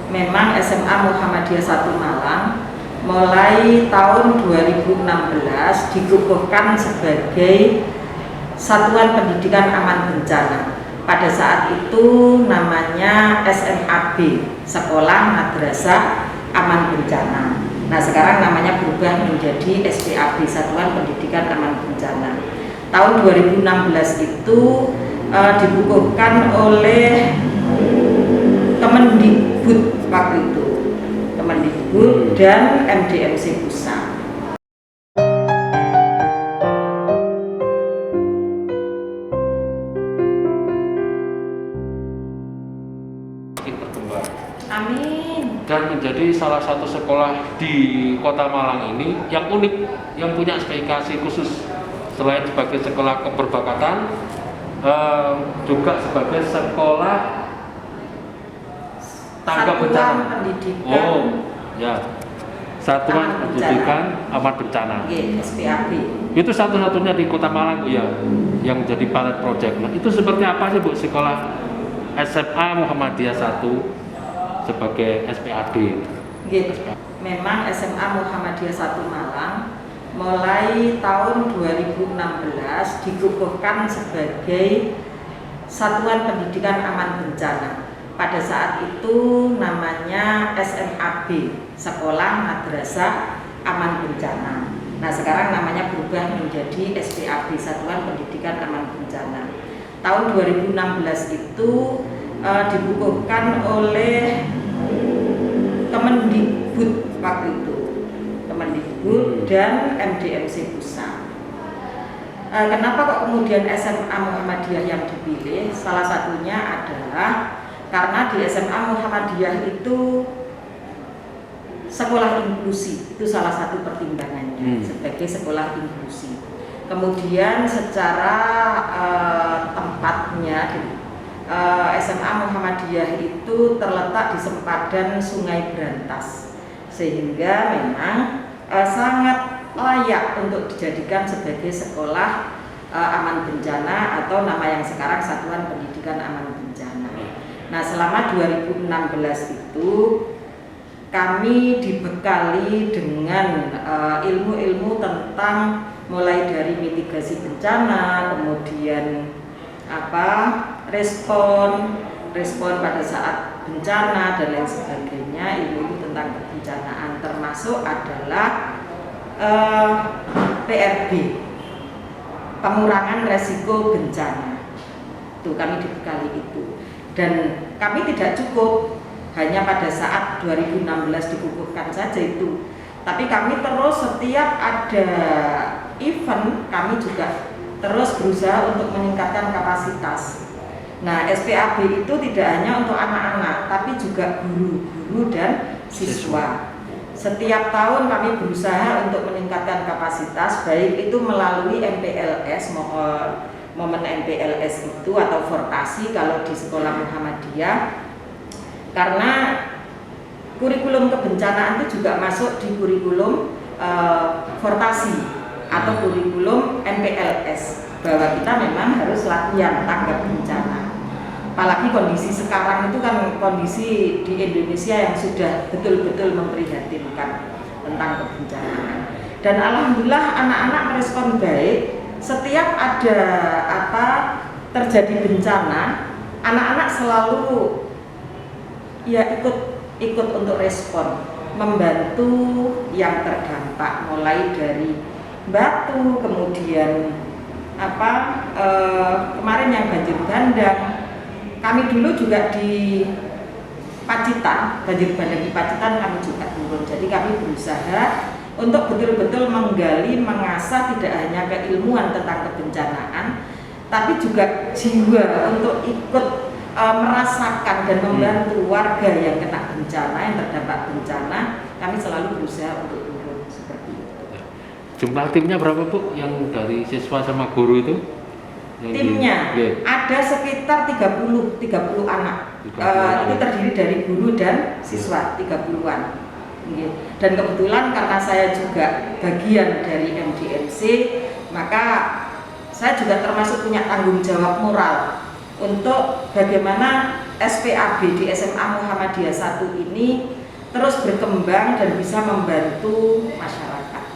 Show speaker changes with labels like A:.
A: memang SMA Muhammadiyah 1 Malang mulai tahun 2016 dikukuhkan sebagai Satuan Pendidikan Aman Bencana. Pada saat itu namanya SMAB, Sekolah Madrasah Aman Bencana. Nah, sekarang namanya berubah menjadi SPAB, Satuan Pendidikan Aman Bencana. Tahun 2016 itu dikukuhkan oleh Kemendikbud waktu itu, Kemendikbud dan MDMC Pusat.
B: Berkembang.
A: Amin.
B: Dan menjadi salah satu sekolah di Kota Malang ini yang unik, yang punya spesifikasi khusus. Selain sebagai sekolah keperbakatan, juga sebagai sekolah tanggap bencana.
A: Pendidikan.
B: Oh, ya. Satuan Pendidikan Aman Bencana.
A: SPAB.
B: Itu satu-satunya di Kota Malang, Bu, ya, yang jadi pilot project. Nah, itu seperti apa sih, Bu, sekolah SMA Muhammadiyah 1 sebagai SPAD?
A: Memang SMA Muhammadiyah 1 Malang mulai tahun 2016 dikukuhkan sebagai Satuan Pendidikan Aman Bencana. Pada saat itu namanya SMAB, Sekolah Madrasah Aman Bencana. Nah, sekarang namanya berubah menjadi SPAB, Satuan Pendidikan Aman Bencana. Tahun 2016 itu dikukuhkan oleh Kemendikbud waktu itu, Kemendikbud dan MDMC Pusat. Kenapa kok kemudian SMA Muhammadiyah yang dipilih? Salah satunya adalah karena di SMA Muhammadiyah itu sekolah inklusi, itu salah satu pertimbangannya sebagai sekolah inklusi. Kemudian secara tempatnya SMA Muhammadiyah itu terletak di sempadan Sungai Brantas, sehingga memang sangat layak untuk dijadikan sebagai sekolah aman bencana atau nama yang sekarang Satuan Pendidikan Aman Bencana. Nah, selama 2016 itu kami dibekali dengan ilmu-ilmu tentang mulai dari mitigasi bencana, kemudian respon pada saat bencana dan lain sebagainya, ilmu tentang kebencanaan, termasuk adalah PRB, pengurangan resiko bencana. Itu kami dibekali itu. Dan kami tidak cukup hanya pada saat 2016 dikukuhkan saja itu, tapi kami terus setiap ada event kami juga terus berusaha untuk meningkatkan kapasitas. Nah, SPAB itu tidak hanya untuk anak-anak, tapi juga guru-guru dan siswa. Setiap tahun kami berusaha untuk meningkatkan kapasitas, baik itu melalui MPLS, momen MPLS itu atau fortasi kalau di sekolah Muhammadiyah, karena kurikulum kebencanaan itu juga masuk di kurikulum fortasi atau kurikulum MPLS, bahwa kita memang harus latihan tanggap bencana. Apalagi kondisi sekarang itu kan kondisi di Indonesia yang sudah betul-betul memprihatinkan tentang kebencanaan. Dan alhamdulillah anak-anak merespon baik. Setiap ada terjadi bencana, anak-anak selalu ikut untuk respon, membantu yang terdampak, mulai dari batu, kemudian kemarin yang banjir bandang. Kami dulu juga di Pacitan, banjir bandang di Pacitan kami juga turun. Jadi kami berusaha untuk betul-betul menggali, mengasah tidak hanya keilmuan tentang kebencanaan, tapi juga jiwa untuk ikut merasakan dan membantu warga yang kena bencana, yang terdampak bencana. Kami selalu berusaha untuk turun seperti itu.
B: Jumlah timnya berapa, Bu, yang dari siswa sama guru itu?
A: Timnya ada sekitar 30 anak. Itu terdiri dari guru dan siswa, 30-an. Dan kebetulan karena saya juga bagian dari MDMC, maka saya juga termasuk punya tanggung jawab moral untuk bagaimana SPAB di SMA Muhammadiyah 1 ini terus berkembang dan bisa membantu masyarakat.